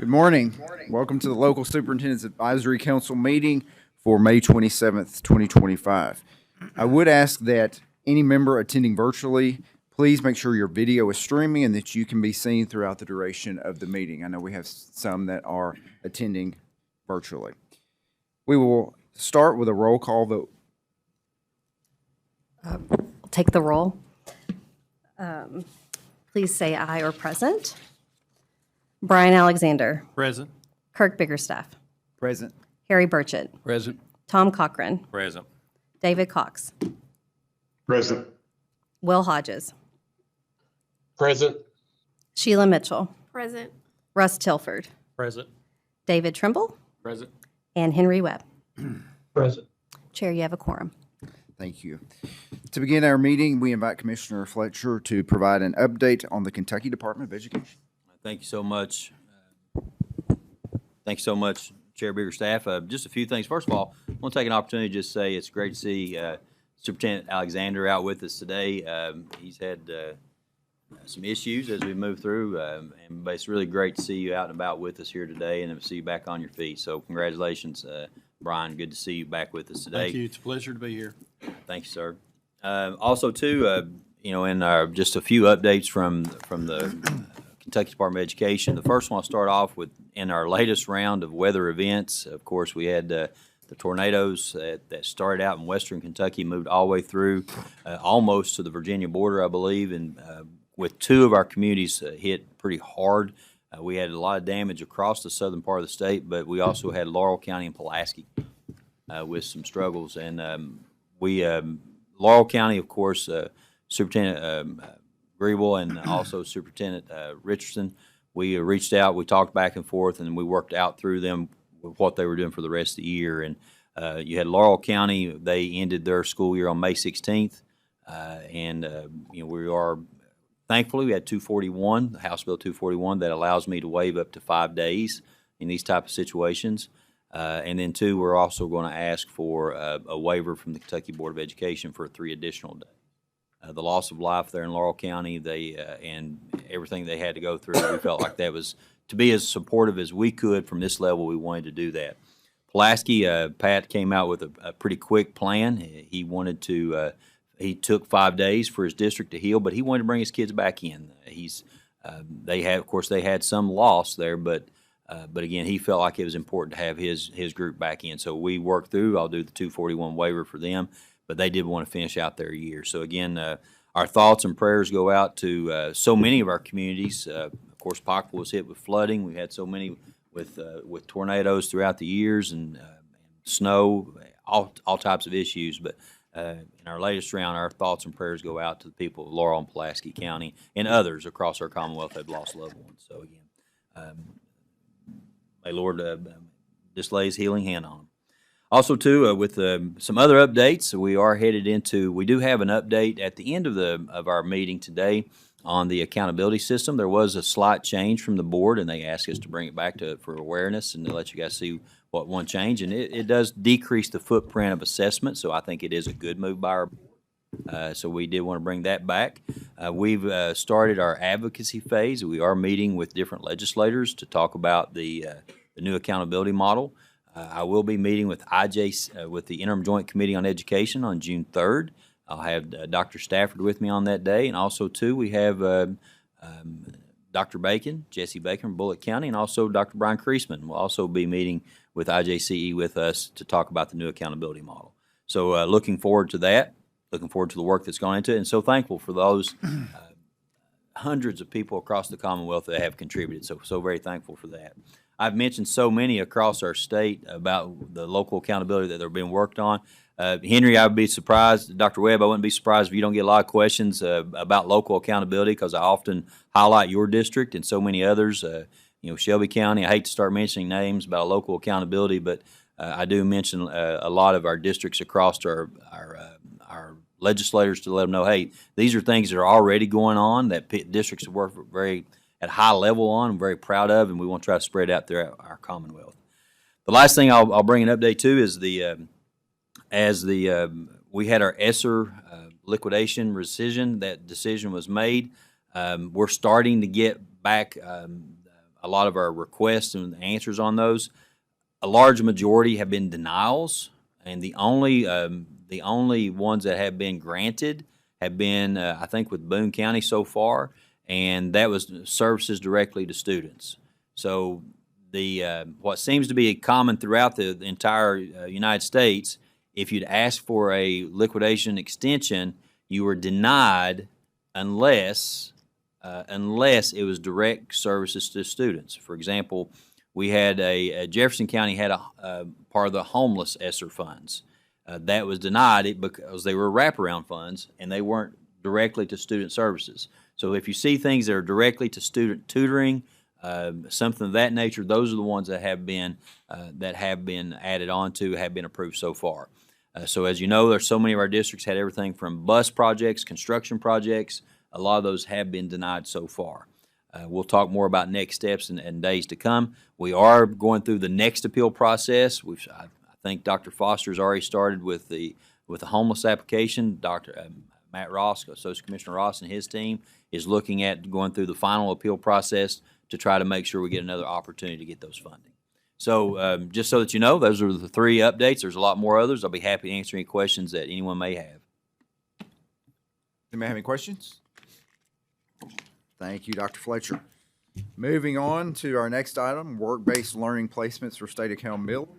Good morning. Welcome to the Local Superintendent's Advisory Council meeting for May 27th, 2025. I would ask that any member attending virtually, please make sure your video is streaming and that you can be seen throughout the duration of the meeting. I know we have some that are attending virtually. We will start with a roll call vote. Take the roll. Please say aye or present. Brian Alexander. Present. Kirk Biggerstaff. Present. Harry Burchett. Present. Tom Cochran. Present. David Cox. Present. Will Hodges. Present. Sheila Mitchell. Present. Russ Tilford. Present. David Trimble. Present. And Henry Webb. Present. Chair, you have a quorum. Thank you. To begin our meeting, we invite Commissioner Fletcher to provide an update on the Kentucky Department of Education. Thank you so much. Thank you so much, Chair Biggerstaff. Just a few things. First of all, I want to take an opportunity to just say it's great to see Superintendent Alexander out with us today. He's had some issues as we move through, but it's really great to see you out and about with us here today and to see you back on your feet. So congratulations, Brian. Good to see you back with us today. Thank you. It's a pleasure to be here. Thank you, sir. Also, too, in just a few updates from the Kentucky Department of Education. The first one I'll start off with in our latest round of weather events. Of course, we had the tornadoes that started out in western Kentucky, moved all the way through almost to the Virginia border, I believe, and with two of our communities hit pretty hard. We had a lot of damage across the southern part of the state, but we also had Laurel County and Pulaski with some struggles. And Laurel County, of course, Superintendent Griebel and also Superintendent Richardson, we reached out, we talked back and forth, and we worked out through them with what they were doing for the rest of the year. And you had Laurel County, they ended their school year on May 16th, we are thankfully, we had 241, House Bill 241, that allows me to waive up to 5 days in these type of situations. And then two, we're also going to ask for a waiver from the Kentucky Board of Education for 3 additional days. The loss of life there in Laurel County, and everything they had to go through, we felt like that was, to be as supportive as we could from this level, we wanted to do that. Pulaski, Pat came out with a pretty quick plan. He wanted to, he took 5 days for his district to heal, but he wanted to bring his kids back in. They had some loss there, but again, he felt like it was important to have his group back in. So we worked through, I'll do the 241 waiver for them, but they did want to finish out their year. So again, our thoughts and prayers go out to so many of our communities. Of course, Pikeville was hit with flooding. We had so many with tornadoes throughout the years and snow, all types of issues. But in our latest round, our thoughts and prayers go out to the people of Laurel and Pulaski County and others across our Commonwealth that have lost loved ones. So again, may Lord just lay his healing hand on them. Also, too, with some other updates, we do have an update at the end of our meeting today on the accountability system. There was a slight change from the board, and they asked us to bring it back for awareness and to let you guys see what one change. And it does decrease the footprint of assessment, so I think it is a good move by our board. So we did want to bring that back. We've started our advocacy phase. We are meeting with different legislators to talk about the new accountability model. I will be meeting with with the Interim Joint Committee on Education on June 3rd. I'll have Dr. Stafford with me on that day. And also, too, we have Dr. Bacon, Jesse Bacon from Bullitt County, and also Dr. Brian Creasman will also be meeting with IJCE with us to talk about the new accountability model. So looking forward to that, looking forward to the work that's gone into it, and so thankful for those hundreds of people across the Commonwealth that have contributed. So very thankful for that. I've mentioned so many across our state about the local accountability that they're being worked on. Henry, I would be surprised, Dr. Webb, I wouldn't be surprised if you don't get a lot of questions about local accountability, because I often highlight your district and so many others. Shelby County, I hate to start mentioning names about local accountability, but I do mention a lot of our districts across our legislators to let them know, hey, these are things that are already going on that districts have worked at a high level on. I'm very proud of, and we want to try to spread out throughout our Commonwealth. The last thing I'll bring an update to is we had our ESSER liquidation rescission. That decision was made. We're starting to get back a lot of our requests and answers on those. A large majority have been denials, and the only ones that have been granted have been, I think, with Boone County so far, and that was services directly to students. So what seems to be common throughout the entire United States, if you'd asked for a liquidation extension, you were denied unless it was direct services to students. For example, we had Jefferson County had a part of the homeless ESSER funds. That was denied because they were wraparound funds and they weren't directly to student services. So if you see things that are directly to student tutoring, something of that nature, those are the ones that have been added on to, have been approved so far. So as you know, there's so many of our districts had everything from bus projects, construction projects. A lot of those have been denied so far. We'll talk more about next steps and days to come. We are going through the next appeal process. I think Dr. Foster's already started with the homeless application. Dr. Matt Ross, Associate Commissioner Ross, and his team is looking at going through the final appeal process to try to make sure we get another opportunity to get those funding. So just so that you know, those are the 3 updates. There's a lot more others. I'll be happy to answer any questions that anyone may have. Anybody have any questions? Thank you, Dr. Fletcher. Moving on to our next item, work-based learning placements for state accountability.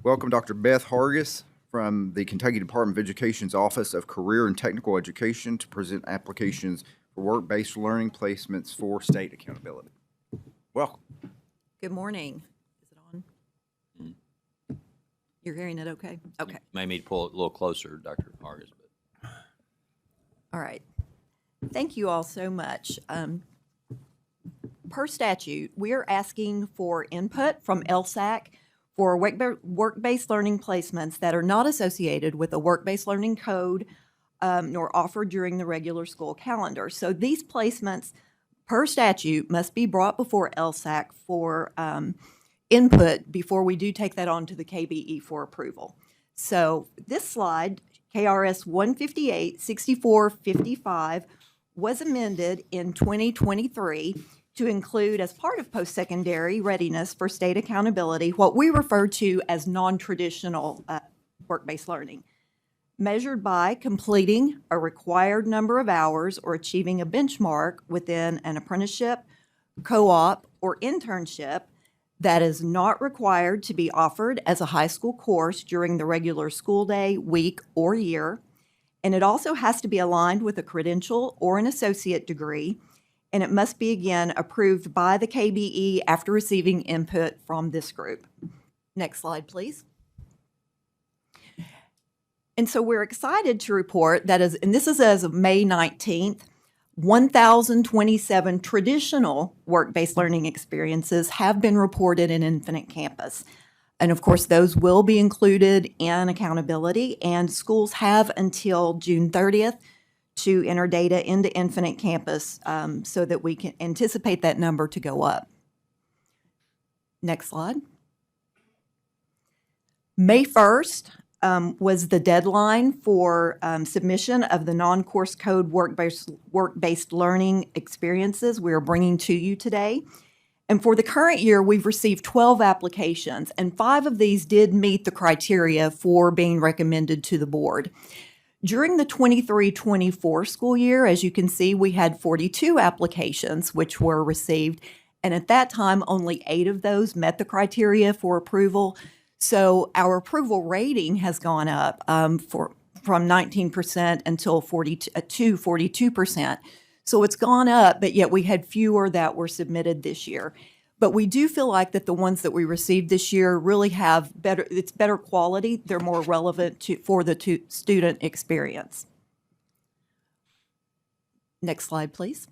Welcome Dr. Beth Hargis from the Kentucky Department of Education's Office of Career and Technical Education to present applications for work-based learning placements for state accountability. Welcome. Good morning. Is it on? You're hearing it okay? Okay. May need to pull it a little closer, Dr. Hargis. All right. Thank you all so much. Per statute, we are asking for input from LSAC for work-based learning placements that are not associated with a work-based learning code nor offered during the regular school calendar. So these placements, per statute, must be brought before LSAC for input before we do take that on to the KBE for approval. So this slide, KRS 158-6455, was amended in 2023 to include, as part of post-secondary readiness for state accountability, what we refer to as non-traditional work-based learning, measured by completing a required number of hours or achieving a benchmark within an apprenticeship, co-op, or internship that is not required to be offered as a high school course during the regular school day, week, or year. And it also has to be aligned with a credential or an associate degree, and it must be, again, approved by the KBE after receiving input from this group. Next slide, please. And so we're excited to report that, and this is as of May 19th, 1,027 traditional work-based learning experiences have been reported in Infinite Campus. And of course, those will be included in accountability, and schools have until June 30th to enter data into Infinite Campus so that we can anticipate that number to go up. Next slide. May 1st was the deadline for submission of the non-course code work-based learning experiences we are bringing to you today. And for the current year, we've received 12 applications, and 5 of these did meet the criteria for being recommended to the board. During the 23-24 school year, as you can see, we had 42 applications which were received, and at that time, only 8 of those met the criteria for approval. So our approval rating has gone up from 19% until 42%. So it's gone up, but yet we had fewer that were submitted this year. But we do feel like that the ones that we received this year really have better quality. They're more relevant for the student experience. Next slide, please.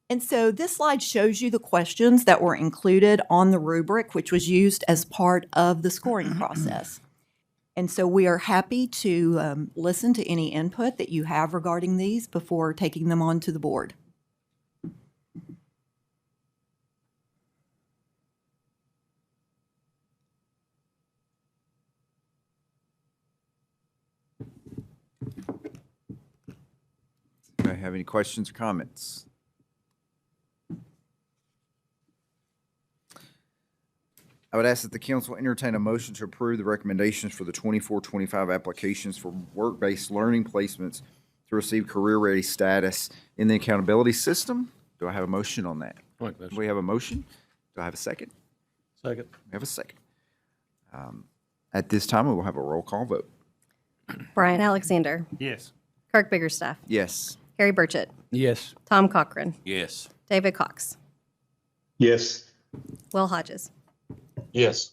And so this slide shows you the questions that were included on the rubric, which was used as part of the scoring process. And so we are happy to listen to any input that you have regarding these before taking them on to the board. Anybody have any questions or comments? I would ask that the council entertain a motion to approve the recommendations for the 24-25 applications for work-based learning placements to receive career-ready status in the accountability system. Do I have a motion on that? We have a motion. Do I have a second? Second. We have a second. At this time, we will have a roll call vote. Brian Alexander. Yes. Kirk Biggerstaff. Yes. Harry Burchett. Yes. Tom Cochran. Yes. David Cox. Yes. Will Hodges. Yes.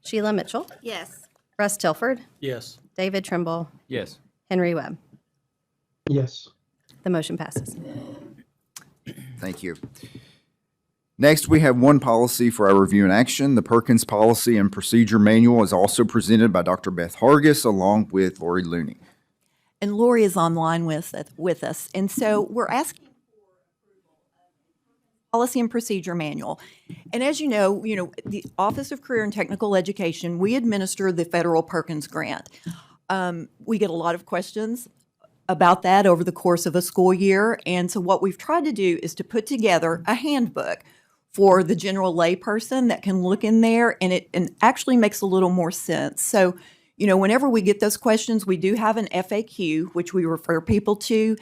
Sheila Mitchell. Yes. Russ Tilford. Yes. David Trimble. Yes. Henry Webb. Yes. The motion passes. Thank you. Next, we have one policy for our review and action. The Perkins Policy and Procedure Manual is also presented by Dr. Beth Hargis along with Lori Looney. And Lori is online with us. And so we're asking Policy and Procedure Manual. And as you know, the Office of Career and Technical Education, we administer the federal Perkins grant. We get a lot of questions about that over the course of a school year. And so what we've tried to do is to put together a handbook for the general layperson that can look in there, and it actually makes a little more sense. So, whenever we get those questions, we do have an FAQ, which we refer people to.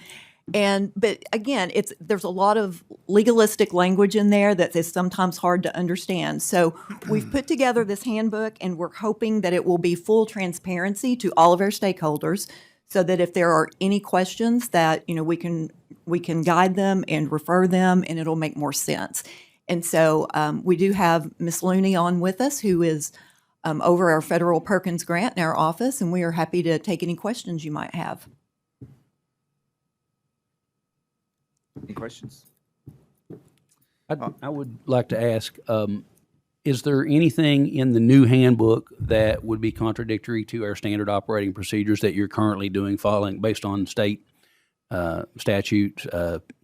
But again, there's a lot of legalistic language in there that is sometimes hard to understand. So we've put together this handbook, and we're hoping that it will be full transparency to all of our stakeholders, so that if there are any questions that we can guide them and refer them, and it'll make more sense. And so we do have Ms. Looney on with us, who is over our federal Perkins grant in our office, and we are happy to take any questions you might have. Any questions? I would like to ask, is there anything in the new handbook that would be contradictory to our standard operating procedures that you're currently doing, following based on state statute,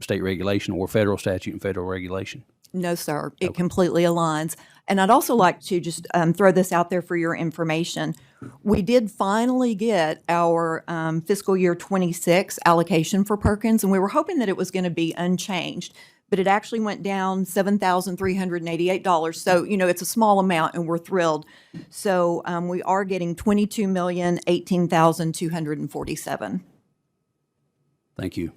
state regulation, or federal statute and federal regulation? No, sir. It completely aligns. And I'd also like to just throw this out there for your information. We did finally get our fiscal year 26 allocation for Perkins, and we were hoping that it was going to be unchanged, but it actually went down $7,388. So, it's a small amount, and we're thrilled. So we are getting $22,018,247. Thank you.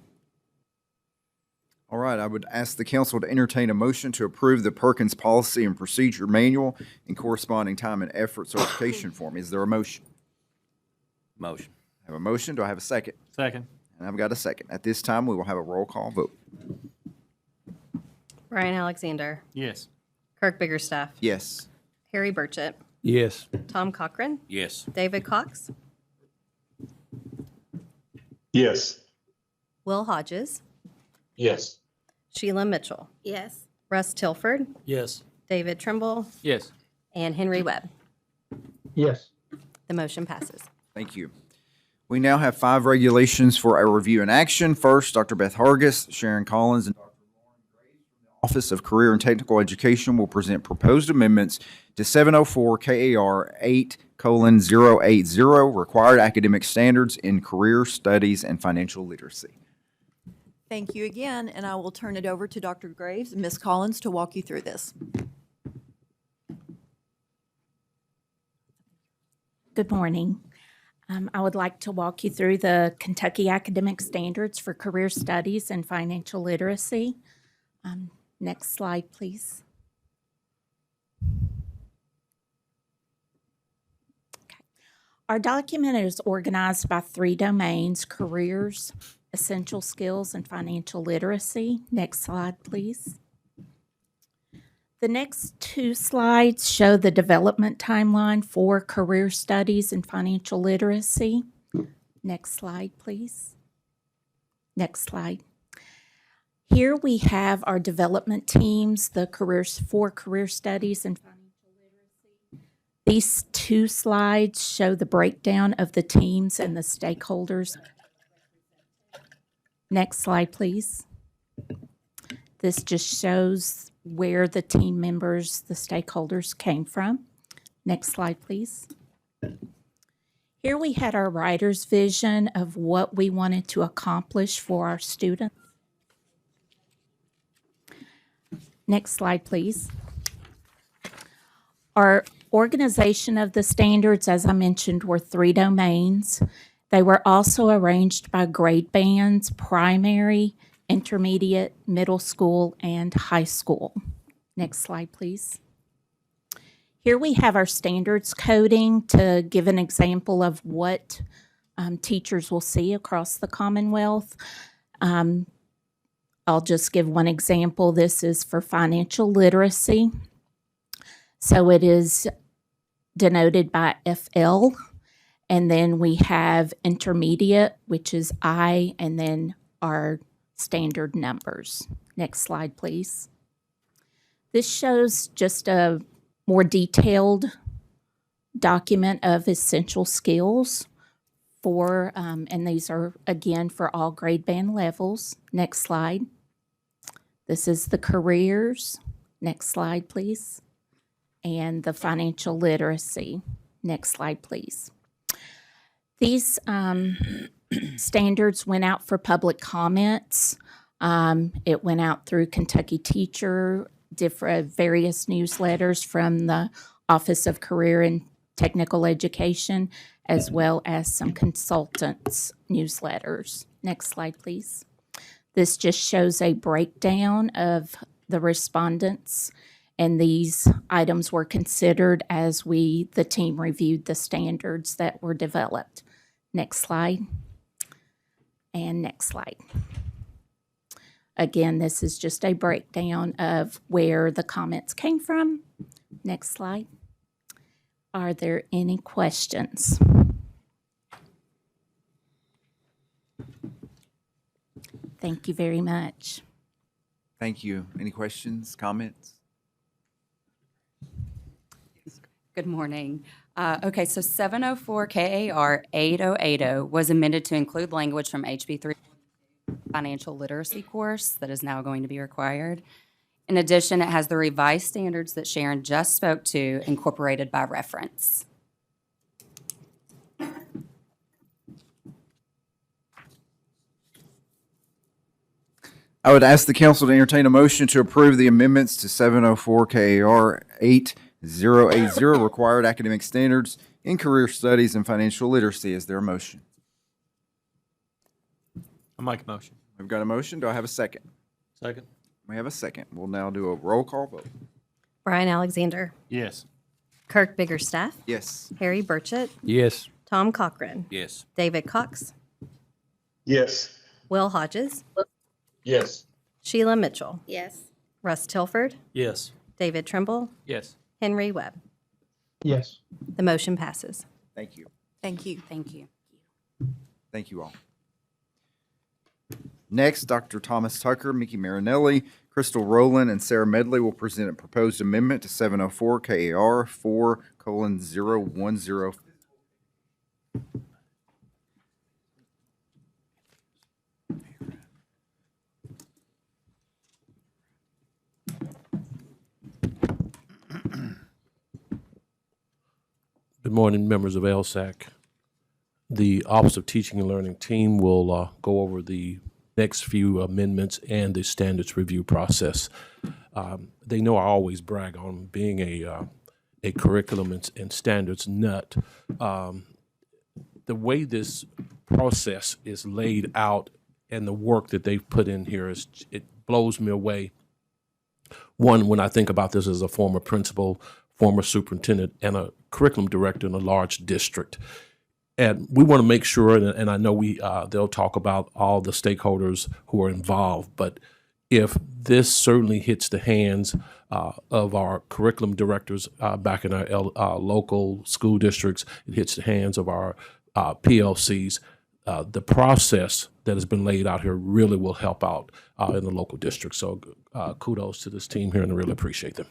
All right, I would ask the council to entertain a motion to approve the Perkins Policy and Procedure Manual and corresponding time and effort certification form. Is there a motion? Motion. I have a motion. Do I have a second? Second. And I've got a second. At this time, we will have a roll call vote. Brian Alexander. Yes. Kirk Biggerstaff. Yes. Harry Burchett. Yes. Tom Cochran. Yes. David Cox. Yes. Will Hodges. Yes. Sheila Mitchell. Yes. Russ Tilford. Yes. David Trimble. Yes. And Henry Webb. Yes. The motion passes. Thank you. We now have 5 regulations for our review and action. First, Dr. Beth Hargis, Sharon Collins, and Dr. Lauren Graves from the Office of Career and Technical Education will present proposed amendments to 704 KAR 8:080, required academic standards in career studies and financial literacy. Thank you again, and I will turn it over to Dr. Graves and Ms. Collins to walk you through this. Good morning. I would like to walk you through the Kentucky Academic Standards for Career Studies and Financial Literacy. Next slide, please. Okay. Our document is organized by 3 domains: careers, essential skills, and financial literacy. Next slide, please. The next 2 slides show the development timeline for career studies and financial literacy. Next slide, please. Next slide. Here we have our development teams, the careers for career studies and financial literacy. These 2 slides show the breakdown of the teams and the stakeholders. Next slide, please. This just shows where the team members, the stakeholders came from. Next slide, please. Here we had our writer's vision of what we wanted to accomplish for our students. Next slide, please. Our organization of the standards, as I mentioned, were 3 domains. They were also arranged by grade bands: primary, intermediate, middle school, and high school. Next slide, please. Here we have our standards coding to give an example of what teachers will see across the Commonwealth. I'll just give one example. This is for financial literacy. So it is denoted by FL, and then we have intermediate, which is I, and then our standard numbers. Next slide, please. This shows just a more detailed document of essential skills for, and these are again for all grade band levels. Next slide. This is the careers. Next slide, please. And the financial literacy. Next slide, please. These standards went out for public comments. It went out through Kentucky Teacher, various newsletters from the Office of Career and Technical Education, as well as some consultants' newsletters. Next slide, please. This just shows a breakdown of the respondents, and these items were considered as the team reviewed the standards that were developed. Next slide. And next slide. Again, this is just a breakdown of where the comments came from. Next slide. Are there any questions? Thank you very much. Thank you. Any questions, comments? Good morning. Okay, so 704 KAR 8080 was amended to include language from HB 3 financial literacy course that is now going to be required. In addition, it has the revised standards that Sharon just spoke to incorporated by reference. I would ask the council to entertain a motion to approve the amendments to 704 KAR 8080 required academic standards in career studies and financial literacy. Is there a motion? I make a motion. We've got a motion. Do I have a second? Second. We have a second. We'll now do a roll call vote. Brian Alexander, Yes. Kirk Biggerstaff, Yes. Harry Burchett, Yes. Tom Cochran, Yes. David Cox, Yes. Will Hodges, Yes. Sheila Mitchell, Yes. Russ Tilford, Yes. David Trimble, Yes. Henry Webb. Yes. The motion passes. Thank you. Thank you. Thank you. Thank you all. Next, Dr. Thomas Tucker, Mickey Marinelli, Crystal Rowland, and Sarah Medley will present a proposed amendment to 704 KAR 4:010. Good morning, members of LSAC. The Office of Teaching and Learning team will go over the next few amendments and the standards review process. They know I always brag on being a curriculum and standards nut. The way this process is laid out and the work that they've put in here it blows me away. One, when I think about this as a former principal, former superintendent, and a curriculum director in a large district. And we want to make sure, and I know they'll talk about all the stakeholders who are involved, but if this certainly hits the hands of our curriculum directors back in our local school districts, it hits the hands of our PLCs, the process that has been laid out here really will help out in the local district. So kudos to this team here, and I really appreciate them.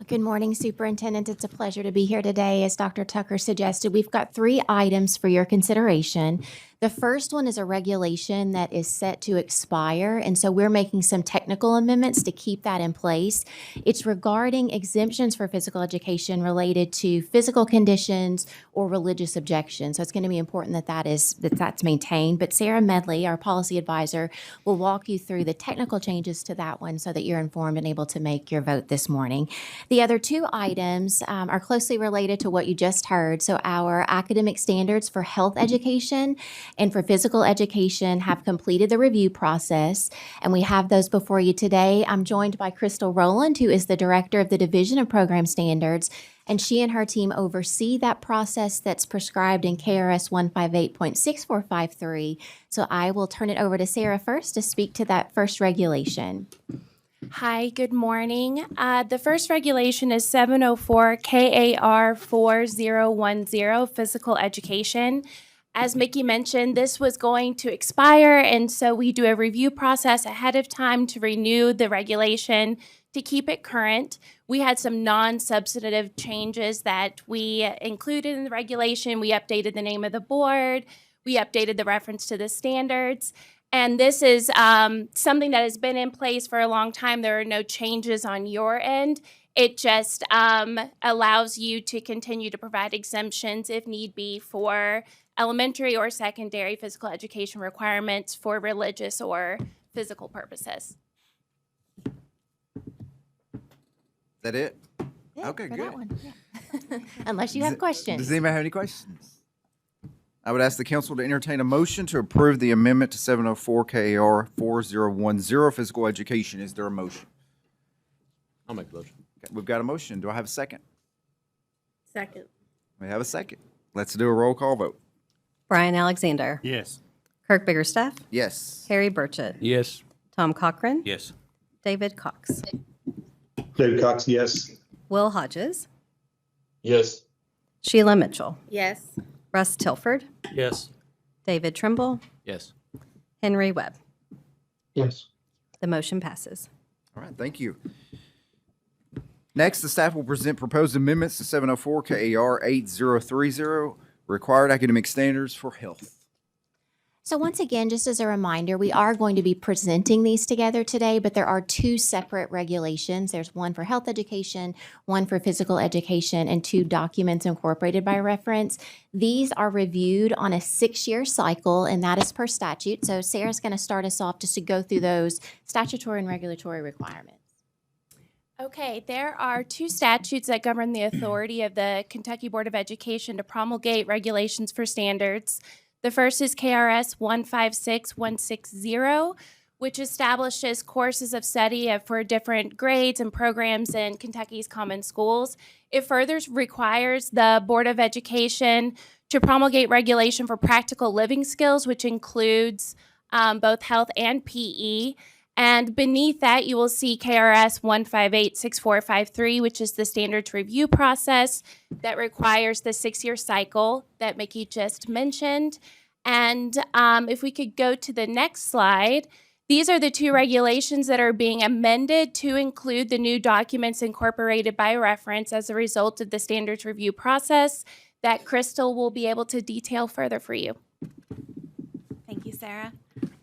Good morning, Superintendent. It's a pleasure to be here today. As Dr. Tucker suggested, we've got 3 items for your consideration. The first one is a regulation that is set to expire, and so we're making some technical amendments to keep that in place. It's regarding exemptions for physical education related to physical conditions or religious objections. So it's going to be important that's maintained. But Sarah Medley, our policy advisor, will walk you through the technical changes to that one so that you're informed and able to make your vote this morning. The other two items are closely related to what you just heard. So our academic standards for health education and for physical education have completed the review process, and we have those before you today. I'm joined by Crystal Rowland, who is the director of the Division of Program Standards, and she and her team oversee that process that's prescribed in KRS 158.6453. So I will turn it over to Sarah first to speak to that first regulation. Hi, good morning. The first regulation is 704 KAR 4010, physical education. As Mickey mentioned, this was going to expire, and so we do a review process ahead of time to renew the regulation to keep it current. We had some non-substantive changes that we included in the regulation. We updated the name of the board. We updated the reference to the standards. And this is something that has been in place for a long time. There are no changes on your end. It just allows you to continue to provide exemptions if need be for elementary or secondary physical education requirements for religious or physical purposes. Is that it? Yeah, Okay, for good. that one. Yeah. Unless you have questions. Does anybody have any questions? I would ask the council to entertain a motion to approve the amendment to 704 KAR 4010, physical education. Is there a motion? I'll make the motion. Okay, we've got a motion. Do I have a second? Second. We have a second. Let's do a roll call vote. Brian Alexander. Yes. Kirk Biggerstaff. Yes. Harry Burchett. Yes. Tom Cochran. Yes. David Cox. David Cox, yes. Will Hodges. Yes. Sheila Mitchell. Yes. Russ Tilford. Yes. David Trimble. Yes. Henry Webb. Yes. The motion passes. All right, thank you. Next, the staff will present proposed amendments to 704 KAR 8030, required academic standards for health. So once again, just as a reminder, we are going to be presenting these together today, but there are two separate regulations. There's one for health education, one for physical education, and two documents incorporated by reference. These are reviewed on a 6-year cycle, and that is per statute. So Sarah's going to start us off just to go through those statutory and regulatory requirements. Okay, there are two statutes that govern the authority of the Kentucky Board of Education to promulgate regulations for standards. The first is KRS 156160, which establishes courses of study for different grades and programs in Kentucky's common schools. It further requires the Board of Education to promulgate regulation for practical living skills, which includes both health and PE. And beneath that, you will see KRS 1586453, which is the standards review process that requires the 6-year cycle that Mickey just mentioned. And if we could go to the next slide, these are the two regulations that are being amended to include the new documents incorporated by reference as a result of the standards review process that Crystal will be able to detail further for you. Thank you, Sarah.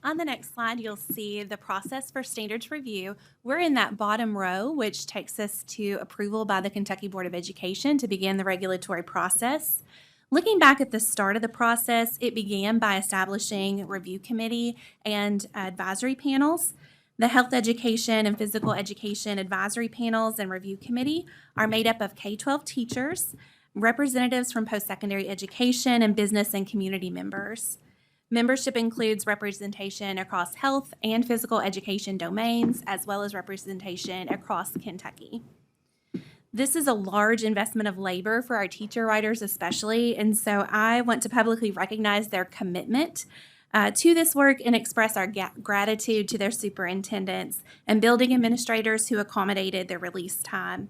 On the next slide, you'll see the process for standards review. We're in that bottom row, which takes us to approval by the Kentucky Board of Education to begin the regulatory process. Looking back at the start of the process, it began by establishing review committee and advisory panels. The health education and physical education advisory panels and review committee are made up of K-12 teachers, representatives from post-secondary education, and business and community members. Membership includes representation across health and physical education domains, as well as representation across Kentucky. This is a large investment of labor for our teacher writers especially, and so I want to publicly recognize their commitment to this work and express our gratitude to their superintendents and building administrators who accommodated their release time.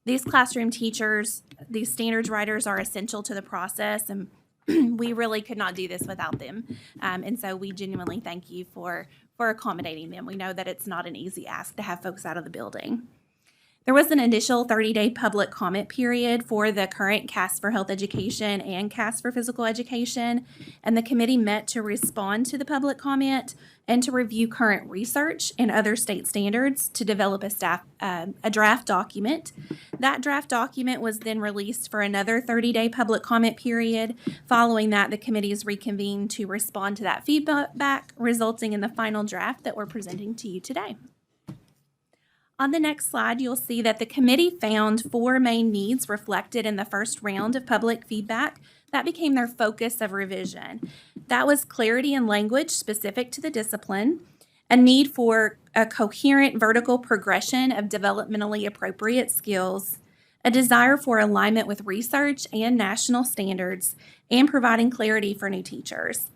These classroom teachers, these standards writers are essential to the process, and we really could not do this without them. And so we genuinely thank you for accommodating them. We know that it's not an easy ask to have folks out of the building. There was an initial 30-day public comment period for the current CAS for Health Education and CAS for Physical Education, and the committee met to respond to the public comment and to review current research and other state standards to develop a draft document. That draft document was then released for another 30-day public comment period. Following that, the committee is reconvened to respond to that feedback, resulting in the final draft that we're presenting to you today. On the next slide, you'll see that the committee found 4 main needs reflected in the first round of public feedback that became their focus of revision. That was clarity in language specific to the discipline, a need for a coherent vertical progression of developmentally appropriate skills, a desire for alignment with research and national standards, and providing clarity for new teachers.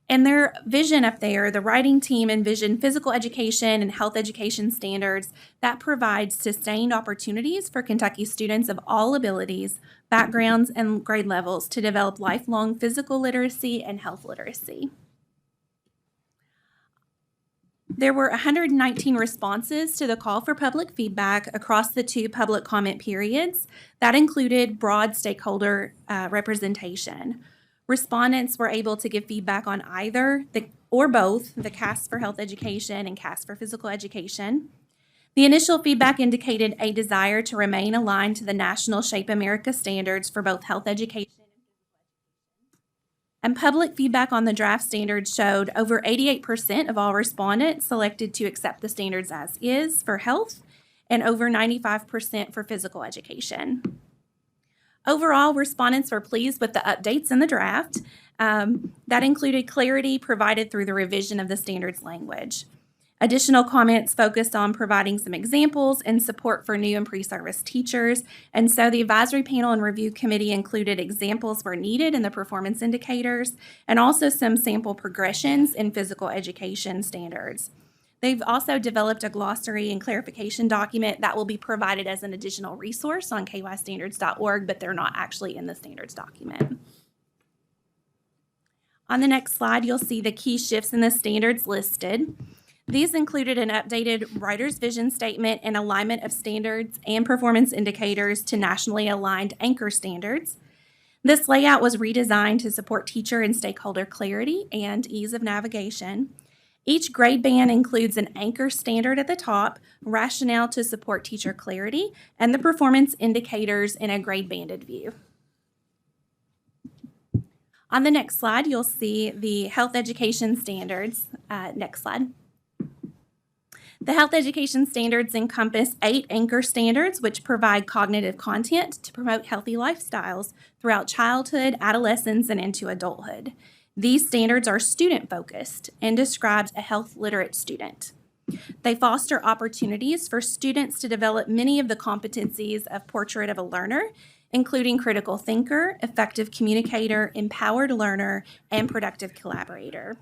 And their vision up there, the writing team envisioned physical education and health education standards that provide sustained opportunities for Kentucky students of all abilities, backgrounds, and grade levels to develop lifelong physical literacy and health literacy. There were 119 responses to the call for public feedback across the 2 public comment periods. That included broad stakeholder representation. Respondents were able to give feedback on either or both the CAS for Health Education and CAS for Physical Education. The initial feedback indicated a desire to remain aligned to the national Shape America standards for both health education and public feedback on the draft standards showed over 88% of all respondents selected to accept the standards as is for health and over 95% for physical education. Overall, respondents were pleased with the updates in the draft. That included clarity provided through the revision of the standards language. Additional comments focused on providing some examples and support for new and pre-service teachers. And so the advisory panel and review committee included examples where needed in the performance indicators and also some sample progressions in physical education standards. They've also developed a glossary and clarification document that will be provided as an additional resource on kystandards.org, but they're not actually in the standards document. On the next slide, you'll see the key shifts in the standards listed. These included an updated writer's vision statement and alignment of standards and performance indicators to nationally aligned anchor standards. This layout was redesigned to support teacher and stakeholder clarity and ease of navigation. Each grade band includes an anchor standard at the top, rationale to support teacher clarity, and the performance indicators in a grade banded view. On the next slide, you'll see the health education standards. Next slide. The health education standards encompass 8 anchor standards, which provide cognitive content to promote healthy lifestyles throughout childhood, adolescence, and into adulthood. These standards are student-focused and describes a health-literate student. They foster opportunities for students to develop many of the competencies of portrait of a learner, including critical thinker, effective communicator, empowered learner, and productive collaborator.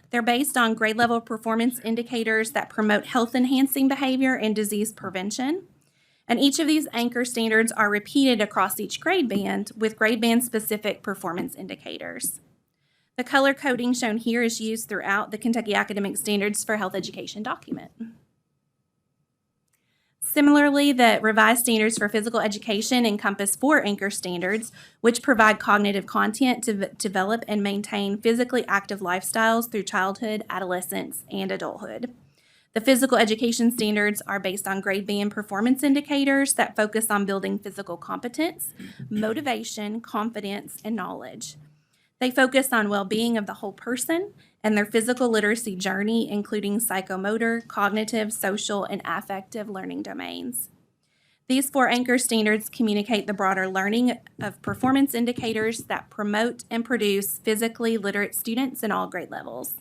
They're based on grade-level performance indicators that promote health-enhancing behavior and disease prevention. And each of these anchor standards are repeated across each grade band with grade band-specific performance indicators. The color coding shown here is used throughout the Kentucky Academic Standards for Health Education document. Similarly, the revised standards for physical education encompass 4 anchor standards, which provide cognitive content to develop and maintain physically active lifestyles through childhood, adolescence, and adulthood. The physical education standards are based on grade band performance indicators that focus on building physical competence, motivation, confidence, and knowledge. They focus on well-being of the whole person and their physical literacy journey, including psychomotor, cognitive, social, and affective learning domains. These 4 anchor standards communicate the broader learning of performance indicators that promote and produce physically literate students in all grade levels.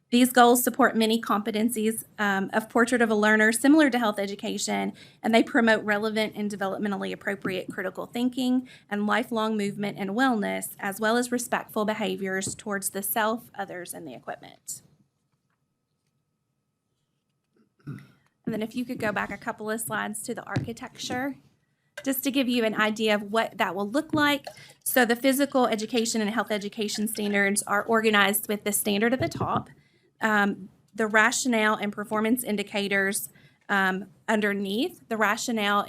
These goals support many competencies of portrait of a learner similar to health education, and they promote relevant and developmentally appropriate critical thinking and lifelong movement and wellness, as well as respectful behaviors towards the self, others, and the equipment. And then if you could go back a couple of slides to the architecture, just to give you an idea of what that will look like. So the physical education and health education standards are organized with the standard at the top. The rationale and performance indicators Underneath, the rationale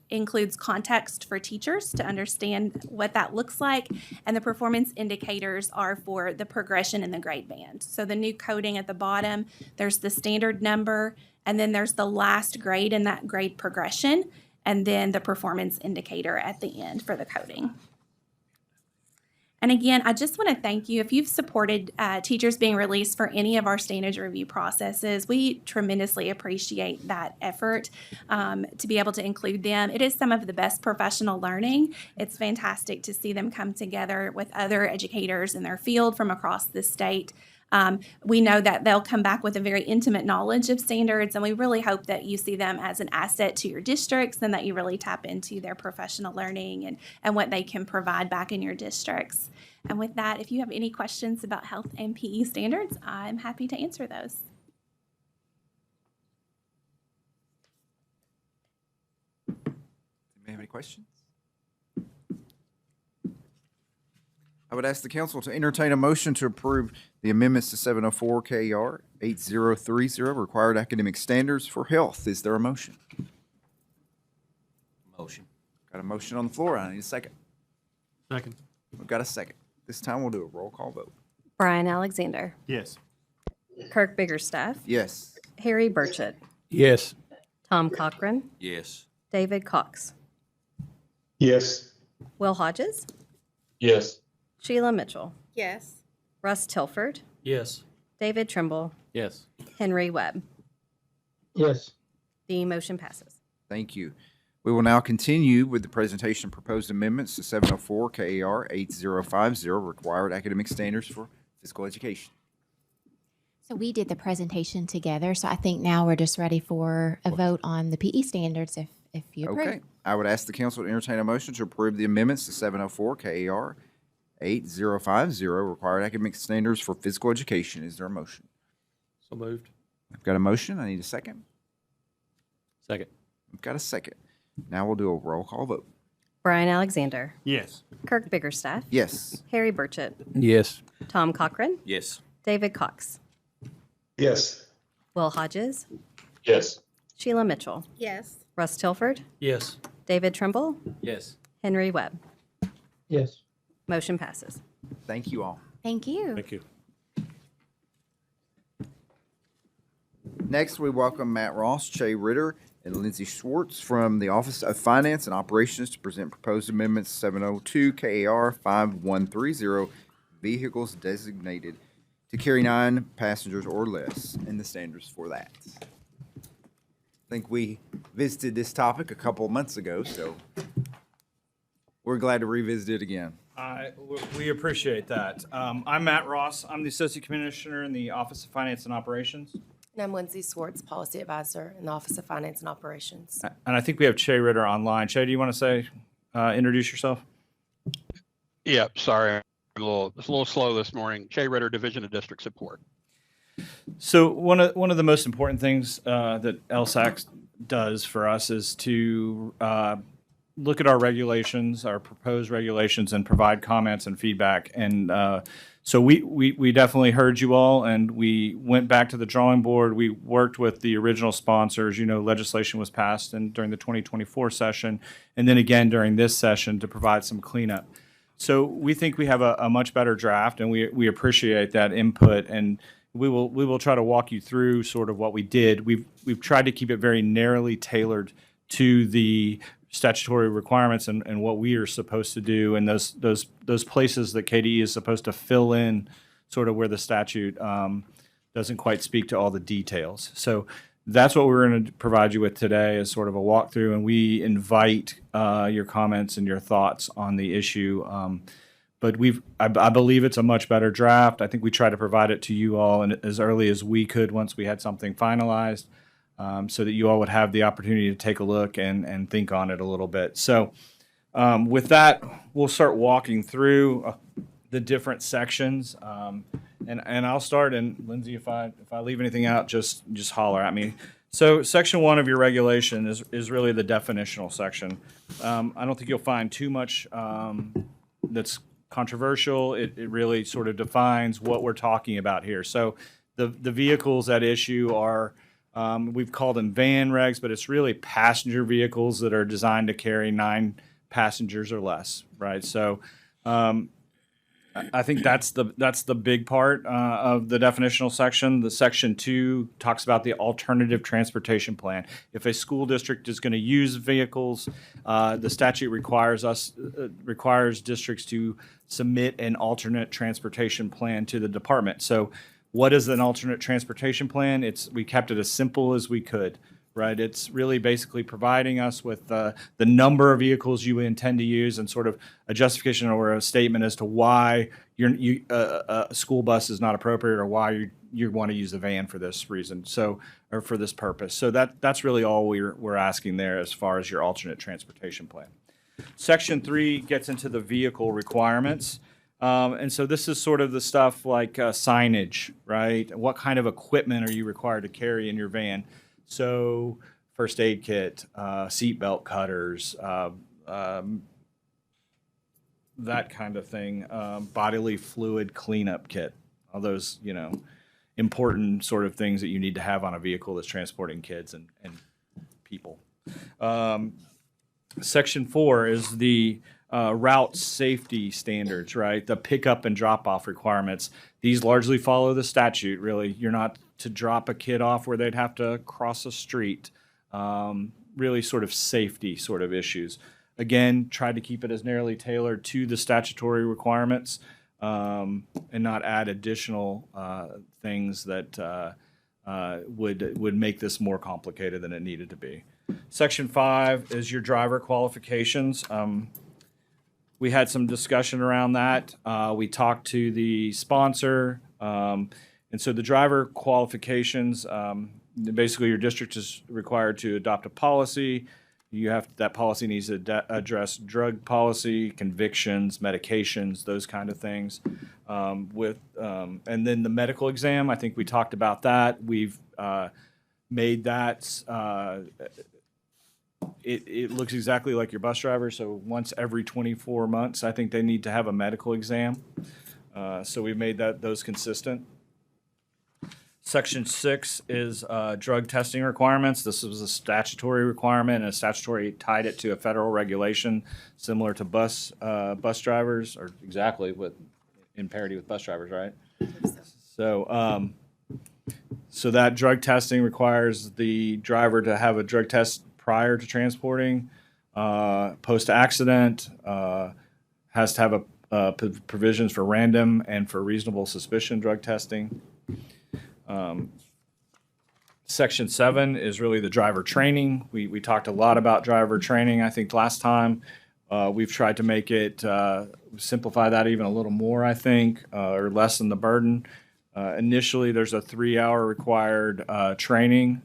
includes context for teachers to understand what that looks like, and the performance indicators are for the progression in the grade band. So the new coding at the bottom, there's the standard number, and then there's the last grade in that grade progression, and then the performance indicator at the end for the coding. And again, I just want to thank you. If you've supported teachers being released for any of our standards review processes, we tremendously appreciate that effort to be able to include them. It is some of the best professional learning. It's fantastic to see them come together with other educators in their field from across the state. We know that they'll come back with a very intimate knowledge of standards, and we really hope that you see them as an asset to your districts and that you really tap into their professional learning and what they can provide back in your districts. And with that, if you have any questions about health and PE standards, I'm happy to answer those. Do you have any questions? I would ask the council to entertain a motion to approve the amendments to 704 KR 8030, required academic standards for health. Is there a motion? Motion. Got a motion on the floor. I need a second. Second. We've got a second. This time we'll do a roll call vote. Brian Alexander, Yes. Kirk Biggerstaff, Yes. Harry Burchett, Yes. Tom Cochran, Yes. David Cox, Yes. Will Hodges, Yes. Sheila Mitchell, Yes. Russ Tilford, Yes. David Trimble, Yes. Henry Webb. Yes. The motion passes. Thank you. We will now continue with the presentation of proposed amendments to 704 KAR 8050, required academic standards for physical education. So we did the presentation together, so I think now we're just ready for a vote on the PE standards if you approve. Okay. I would ask the council to entertain a motion to approve the amendments to 704 KAR 8050, required academic standards for physical education. Is there a motion? So moved. I've got a motion. I need a second. Second. I've got a second. Now we'll do a roll call vote. Brian Alexander, Yes. Kirk Biggerstaff, Yes. Harry Burchett, Yes. Tom Cochran, Yes. David Cox, Yes. Will Hodges, Yes. Sheila Mitchell, Yes. Russ Tilford, Yes. David Trimble, Yes. Henry Webb. Yes. Motion passes. Thank you all. Thank you. Thank you. Next, we welcome Matt Ross, Che Ritter, and Lindsay Schwartz from the Office of Finance and Operations to present proposed amendments 702 KAR 5130, vehicles designated to carry 9 passengers or less, and the standards for that. I think we visited this topic a couple of months ago, so we're glad to revisit it again. We appreciate that. I'm Matt Ross. I'm the Associate Commissioner in the Office of Finance and Operations. And I'm Lindsay Swartz, Policy Advisor in the Office of Finance and Operations. And I think we have Che Ritter online. Che, do you want to say, introduce yourself? Yeah, sorry, it's a little slow this morning. Che Ritter, Division of District Support. So one of the most important things that LSAC does for us is to look at our regulations, our proposed regulations, and provide comments and feedback. And so we definitely heard you all, and we went back to the drawing board. We worked with the original sponsors. Legislation was passed during the 2024 session, and then again during this session to provide some cleanup. So we think we have a much better draft, and we appreciate that input. And we will try to walk you through sort of what we did. We've tried to keep it very narrowly tailored to the statutory requirements and what we are supposed to do, and those places that KDE is supposed to fill in sort of where the statute doesn't quite speak to all the details. So that's what we're going to provide you with today is sort of a walkthrough, and we invite your comments and your thoughts on the issue. But I believe it's a much better draft. I think we try to provide it to you all as early as we could once we had something finalized, so that you all would have the opportunity to take a look and think on it a little bit. So with that, we'll start walking through the different sections. And I'll start, and Lindsay, if I leave anything out, just holler at me. So section 1 of your regulation is really the definitional section. I don't think you'll find too much that's controversial. It really sort of defines what we're talking about here. So the vehicles at issue are We've called them van regs, but it's really passenger vehicles that are designed to carry 9 passengers or less, right? So I think that's the big part of the definitional section. The section 2 talks about the alternative transportation plan. If a school district is going to use vehicles, the statute requires districts to submit an alternate transportation plan to the department. So, what is an alternate transportation plan? We kept it as simple as we could. Right, it's really basically providing us with the number of vehicles you intend to use and sort of a justification or a statement as to why a school bus is not appropriate or why you want to use a van for this reason, or for this purpose. So that's really all we're asking there as far as your alternate transportation plan. Section 3 gets into the vehicle requirements. And so this is sort of the stuff like signage, right? What kind of equipment are you required to carry in your van? So, first aid kit, seatbelt cutters, that kind of thing, bodily fluid cleanup kit, all those, important sort of things that you need to have on a vehicle that's transporting kids and people. Section 4 is the route safety standards, right? The pickup and drop off requirements. These largely follow the statute, really. You're not to drop a kid off where they'd have to cross a street. Really sort of safety sort of issues. Again, tried to keep it as narrowly tailored to the statutory requirements and not add additional things that would make this more complicated than it needed to be. Section 5 is your driver qualifications. We had some discussion around that. We talked to the sponsor. And so the driver qualifications, basically your district is required to adopt a policy. That policy needs to address drug policy, convictions, medications, those kind of things. And then the medical exam, I think we talked about that. We've made that, it looks exactly like your bus driver. So once every 24 months, I think they need to have a medical exam. So we've made those consistent. Section 6 is drug testing requirements. This was a statutory requirement, and a statutory tied it to a federal regulation similar to bus drivers, or exactly in parity with bus drivers, right? So, so that drug testing requires the driver to have a drug test prior to transporting, post-accident, has to have provisions for random and for reasonable suspicion drug testing. Section 7 is really the driver training. We talked a lot about driver training, I think, last time. We've tried to make it, simplify that even a little more, I think, or lessen the burden. Initially, there's a 3-hour required training,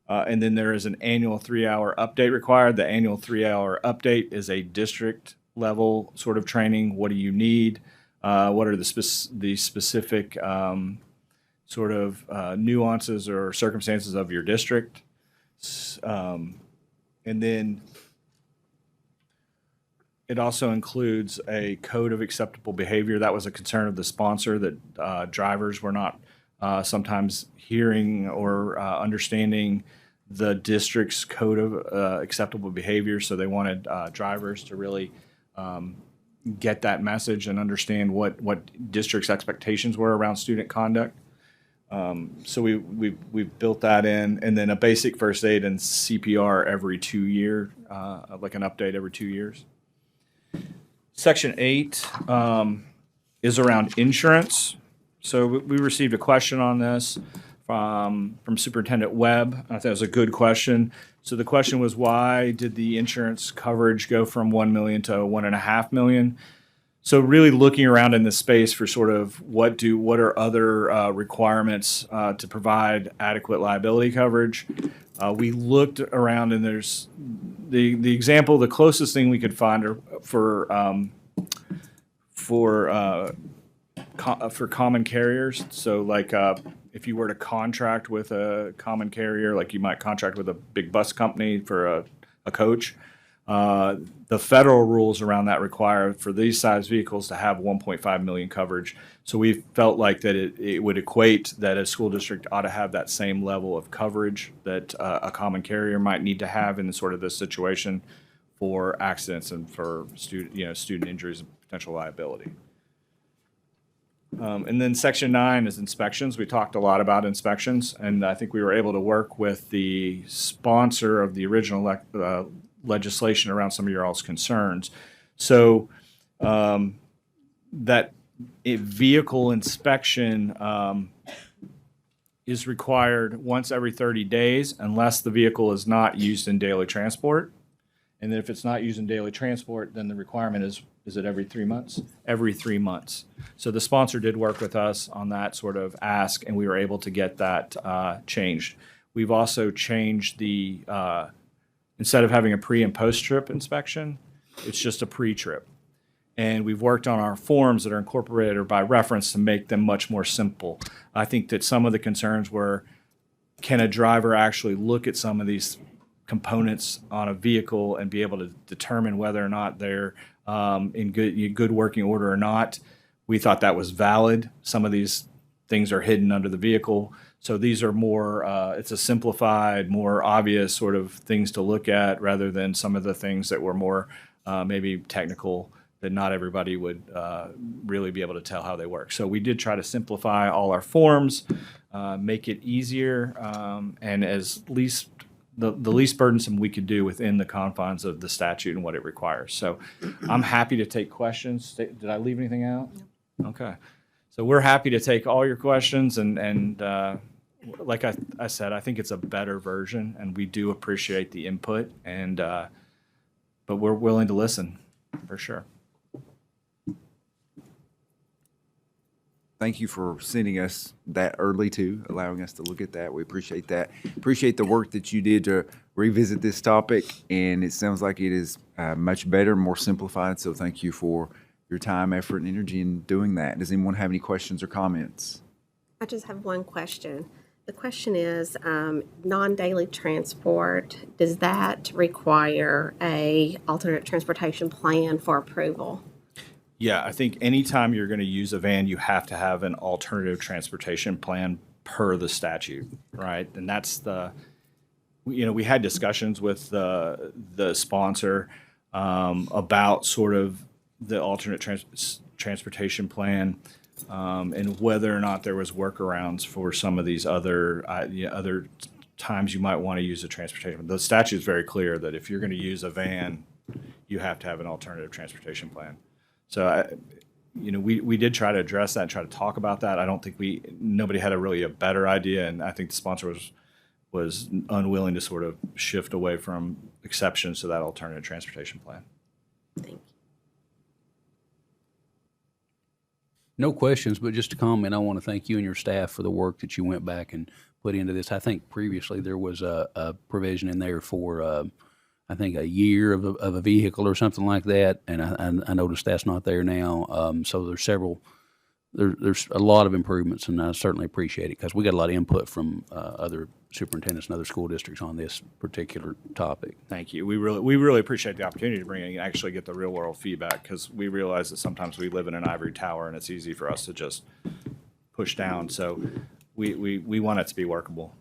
and then there is an annual 3-hour update required. The annual 3-hour update is a district level sort of training. What do you need? What are the specific sort of nuances or circumstances of your district? And then it also includes a code of acceptable behavior. That was a concern of the sponsor, that drivers were not sometimes hearing or understanding the district's code of acceptable behavior. So they wanted drivers to really get that message and understand what district's expectations were around student conduct. So we've built that in, and then a basic first aid and CPR every 2 years, like an update every 2 years. Section 8 is around insurance. So we received a question on this from Superintendent Webb. I thought it was a good question. So the question was, why did the insurance coverage go from $1 million to $1.5 million? So really looking around in the space for sort of what are other requirements to provide adequate liability coverage. We looked around, and there's the example, the closest thing we could find for common carriers. So like if you were to contract with a common carrier, like you might contract with a big bus company for a coach, The federal rules around that require for these size vehicles to have 1.5 million coverage. So we felt like that it would equate that a school district ought to have that same level of coverage that a common carrier might need to have in sort of this situation for accidents and for student injuries and potential liability. And then Section 9 is inspections. We talked a lot about inspections, and I think we were able to work with the sponsor of the original legislation around some of your all's concerns. So that a vehicle inspection is required once every 30 days unless the vehicle is not used in daily transport. And then if it's not used in daily transport, then the requirement is it every 3 months? Every 3 months. So the sponsor did work with us on that sort of ask, and we were able to get that changed. We've also changed the, instead of having a pre and post trip inspection, it's just a pre-trip. And we've worked on our forms that are incorporated or by reference to make them much more simple. I think that some of the concerns were, can a driver actually look at some of these components on a vehicle and be able to determine whether or not they're in good working order or not? We thought that was valid. Some of these things are hidden under the vehicle. So these are more, it's a simplified, more obvious sort of things to look at rather than some of the things that were more maybe technical that not everybody would really be able to tell how they work. So we did try to simplify all our forms, make it easier and as least the least burdensome we could do within the confines of the statute and what it requires. So I'm happy to take questions. Did I leave anything out? No. Okay. So we're happy to take all your questions and like I said, I think it's a better version and we do appreciate the input and but we're willing to listen for sure. Thank you for sending us that early too, allowing us to look at that. We appreciate that. Appreciate the work that you did to revisit this topic, and it sounds like it is much better, more simplified. So thank you for your time, effort, and energy in doing that. Does anyone have any questions or comments? I just have one question. The question is, non-daily transport, does that require a alternate transportation plan for approval? Yeah, I think anytime you're going to use a van, you have to have an alternative transportation plan per the statute, right? And that's we had discussions with the sponsor about sort of the alternate transportation plan and whether or not there was workarounds for some of these other times you might want to use a transportation. The statute is very clear that if you're going to use a van, you have to have an alternative transportation plan. So, we did try to address that and try to talk about that. I don't think nobody had a better idea, and I think the sponsor was unwilling to sort of shift away from exceptions to that alternative transportation plan. Thank you. No questions, but just a comment. I want to thank you and your staff for the work that you went back and put into this. I think previously there was a provision in there for I think a year of a vehicle or something like that, and I noticed that's not there now. So there's there's a lot of improvements, and I certainly appreciate it because we got a lot of input from other superintendents and other school districts on this particular topic. Thank you. We really appreciate the opportunity to bring in and actually get the real world feedback because we realize that sometimes we live in an ivory tower and it's easy for us to just push down. So we want it to be workable,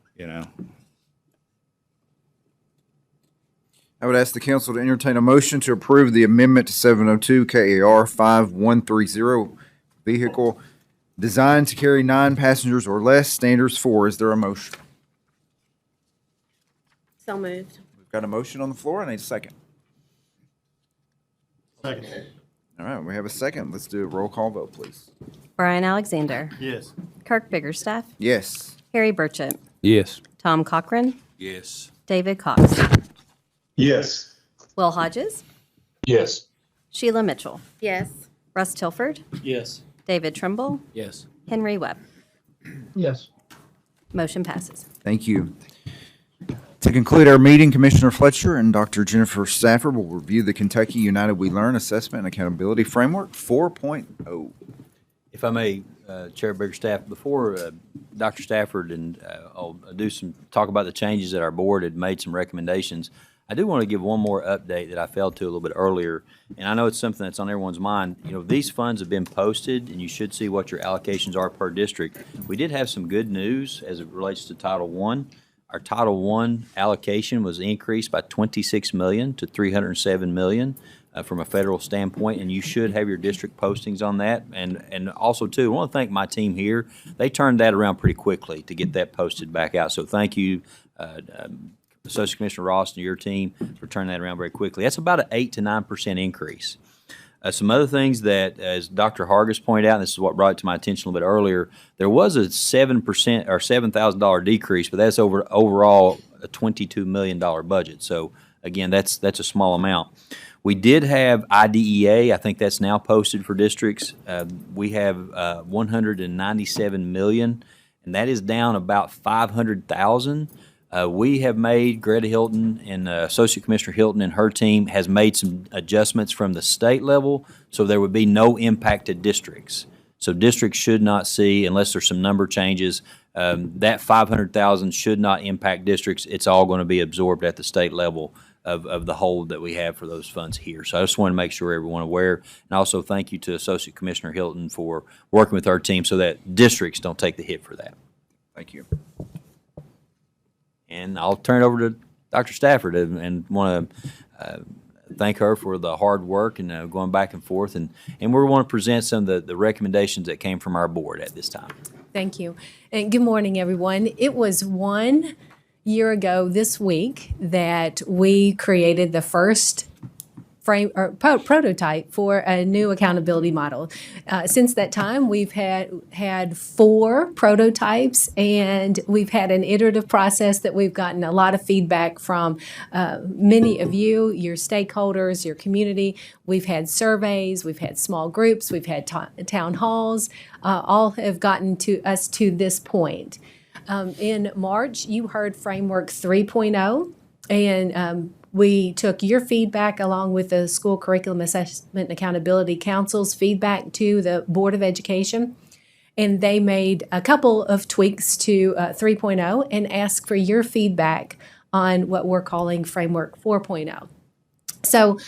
I would ask the council to entertain a motion to approve the amendment to 702 KAR 5130 vehicle designed to carry 9 passengers or less, standards 4. Is there a motion? So moved. We've got a motion on the floor. I need a second. Second. All right, we have a second. Let's do a roll call vote, please. Brian Alexander. Yes. Kirk Biggerstaff. Yes. Harry Burchett. Yes. Tom Cochran. Yes. David Cox. Yes. Will Hodges. Yes. Sheila Mitchell. Yes. Russ Tilford. Yes. David Trimble. Yes. Henry Webb. Yes. Motion passes. Thank you. To conclude our meeting, Commissioner Fletcher and Dr. Jennifer Stafford will review the Kentucky United We Learn Assessment and Accountability Framework 4.0. If I may, Chair Biggerstaff, before Dr. Stafford and I'll talk about the changes that our board had made some recommendations, I do want to give one more update that I failed to a little bit earlier, and I know it's something that's on everyone's mind. You know, these funds have been posted, and you should see what your allocations are per district. We did have some good news as it relates to Title I. Our Title I allocation was increased by $26 million to $307 million. From a federal standpoint, and you should have your district postings on that. And also, too, I want to thank my team here. They turned that around pretty quickly to get that posted back out. So thank you, Associate Commissioner Ross and your team for turning that around very quickly. That's about an 8 to 9% increase. Some other things that, as Dr. Hargis pointed out, and this is what brought it to my attention a little bit earlier, there was a 7% or $7,000 decrease, but that's overall a $22 million budget. So again, that's a small amount. We did have IDEA. I think that's now posted for districts. We have $197 million, and that is down about $500,000. We have made, Greta Hilton and Associate Commissioner Hilton and her team has made some adjustments from the state level, so there would be no impact to districts. So districts should not see, unless there's some number changes, that $500,000 should not impact districts. It's all going to be absorbed at the state level of the hold that we have for those funds here. So I just want to make sure everyone aware. And also thank you to Associate Commissioner Hilton for working with our team so that districts don't take the hit for that. Thank you. And I'll turn it over to Dr. Stafford and want to thank her for the hard work and going back and forth. And we want to present some of the recommendations that came from our board at this time. Thank you. And good morning, everyone. It was 1 year ago this week that we created the first prototype for a new accountability model. Since that time, we've had 4 prototypes, and we've had an iterative process that we've gotten a lot of feedback from many of you, your stakeholders, your community. We've had surveys, we've had small groups, we've had town halls, all have gotten to us to this point. In March, you heard Framework 3.0, and we took your feedback along with the School Curriculum Assessment and Accountability Council's feedback to the Board of Education, and they made a couple of tweaks to 3.0 and asked for your feedback on what we're calling Framework 4.0. So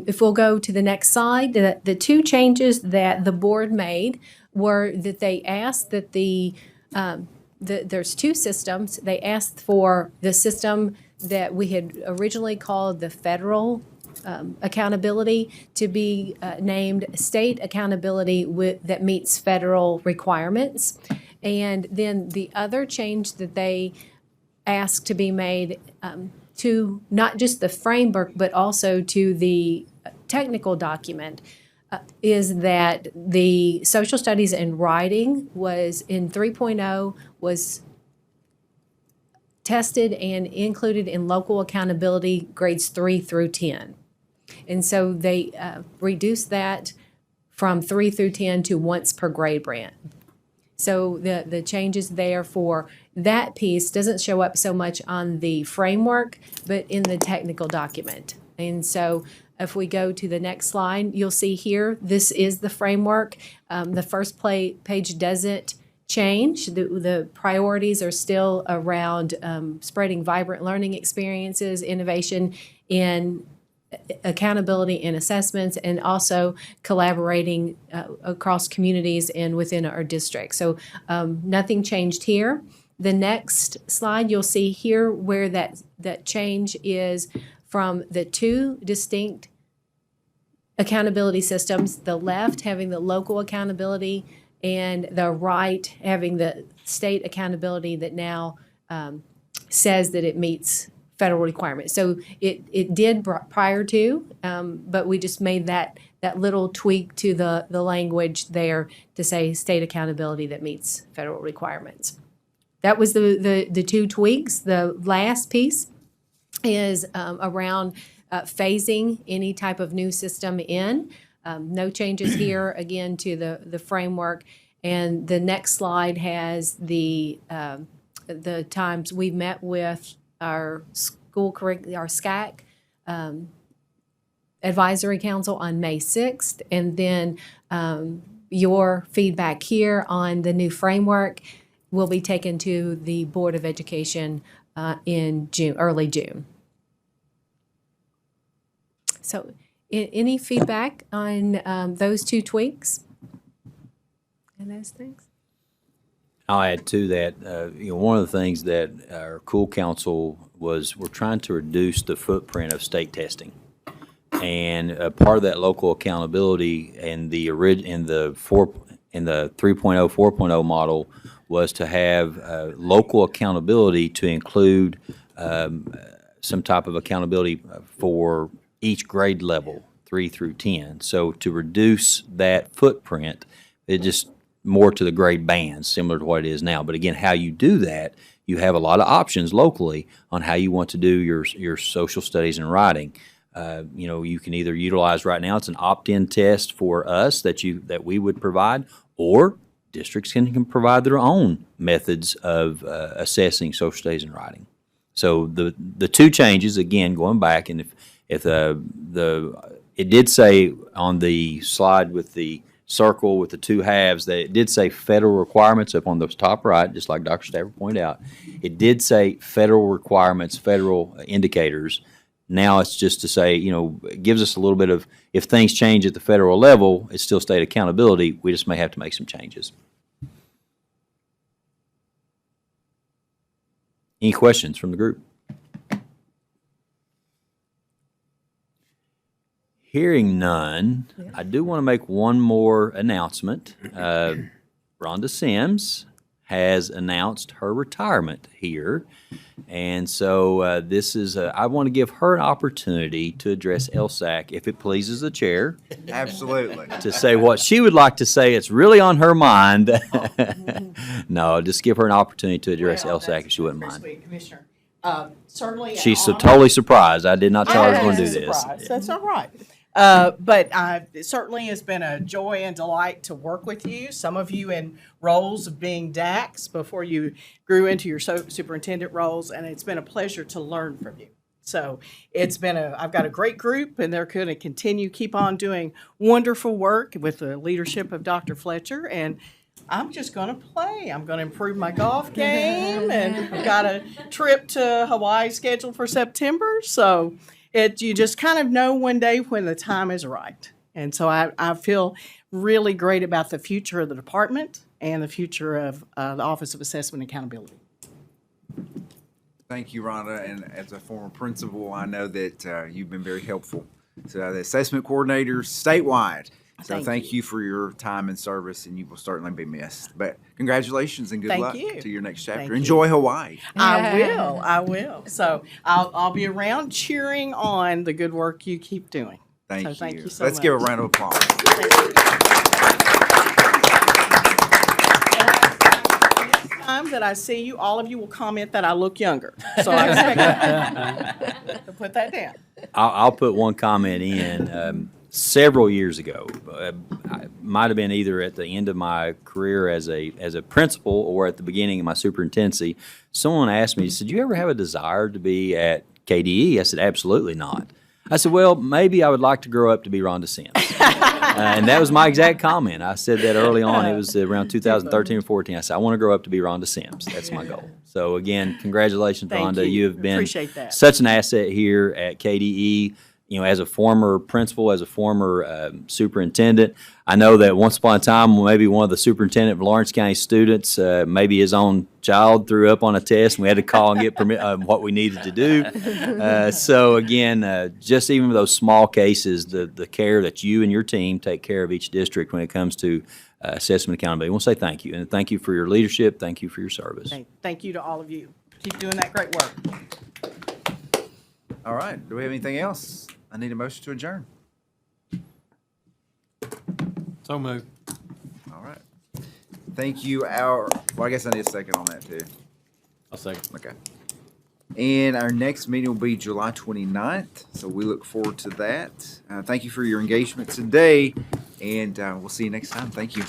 if we'll go to the next slide, the 2 changes that the board made were that they asked that there's 2 systems. They asked for the system that we had originally called the federal accountability to be named state accountability that meets federal requirements. And then the other change that they asked to be made to not just the framework, but also to the technical document is that the social studies and writing was in 3.0 was tested and included in local accountability grades 3 through 10. And so they reduced that from 3 through 10 to once per grade band. So the changes there for that piece doesn't show up so much on the framework, but in the technical document. And so if we go to the next slide, you'll see here, this is the framework. The first page doesn't change. The priorities are still around spreading vibrant learning experiences, innovation in accountability and assessments, and also collaborating across communities and within our district. So nothing changed here. The next slide, you'll see here where that change is from the 2 distinct accountability systems, the left having the local accountability and the right having the state accountability that now says that it meets federal requirements. So it did prior to, but we just made that little tweak to the language there to say state accountability that meets federal requirements. That was the 2 tweaks. The last piece is around phasing any type of new system in. No changes here, again, to the framework. And the next slide has the times we met with our our SCAC Advisory Council on May 6th, and then your feedback here on the new framework will be taken to the Board of Education in June, early June. So any feedback on those two tweaks and those things? I'll add to that, one of the things that our cool council was, we're trying to reduce the footprint of state testing. And part of that local accountability in the 3.0, 4.0 model was to have local accountability to include some type of accountability for each grade level, 3 through 10. So to reduce that footprint, it just more to the grade bands, similar to what it is now. But again, how you do that, you have a lot of options locally on how you want to do your social studies and writing. You can either utilize, right now it's an opt-in test for us that we would provide, or districts can provide their own methods of assessing social studies and writing. So the two changes, again, going back, and if it did say on the slide with the circle with the two halves that it did say federal requirements up on the top right, just like Dr. Stafford pointed out. It did say federal requirements, federal indicators. Now it's just to say, it gives us a little bit of, if things change at the federal level, it's still state accountability. We just may have to make some changes. Any questions from the group? Hearing none, I do want to make one more announcement. Rhonda Sims has announced her retirement here. And so this is, I want to give her an opportunity to address LSAC, if it pleases the chair. Absolutely. To say what she would like to say. It's really on her mind. No, just give her an opportunity to address LSAC if she wouldn't mind. Sweet, Commissioner. Certainly. She's so totally surprised. I did not tell her I was going to do this. Surprise. That's all right. But it certainly has been a joy and delight to work with you. Some of you in roles of being DACs before you grew into your superintendent roles, and it's been a pleasure to learn from you. So I've got a great group, and they're going to keep on doing wonderful work with the leadership of Dr. Fletcher. And I'm just going to play. I'm going to improve my golf game, and I've got a trip to Hawaii scheduled for September. So you just kind of know one day when the time is right. And so I feel really great about the future of the department and the future of the Office of Assessment and Accountability. Thank you, Rhonda. And as a former principal, I know that you've been very helpful to the assessment coordinators statewide. So thank you for your time and service, and you will certainly be missed. But congratulations and good luck to your next chapter. Enjoy Hawaii. I will. So I'll be around cheering on the good work you keep doing. Thank you so Let's much. give a round of applause. Time that I see you, all of you will comment that I look younger. So I expect that. So put that down. I'll put one comment in. Several years ago, I might have been either at the end of my career as a principal or at the beginning of my superintendency, someone asked me, said, "Do you ever have a desire to be at KDE?" I said, "Absolutely not." I said, "Well, maybe I would like to grow up to be Rhonda Sims." And that was my exact comment. I said that early on. It was around 2013 or 14. I said, "I want to grow up to be Rhonda Sims." That's my goal. So again, congratulations, Rhonda. You have been such an asset here at KDE. As a former principal, as a former superintendent, I know that once upon a time, maybe one of the superintendent of Lawrence County students, maybe his own child threw up on a test, and we had to call and get permit what we needed to do. So again, just even those small cases, the care that you and your team take care of each district when it comes to assessment accountability. I want to say thank you, and thank you for your leadership. Thank you for your service. Thank you to all of you. Keep doing that great work. All right. Do we have anything else? I need a motion to adjourn. So moved. All right. Thank you. Well, I guess I need a second on that too. I'll second. Okay. And our next meeting will be July 29th. So we look forward to that. Thank you for your engagement today, and we'll see you next time. Thank you.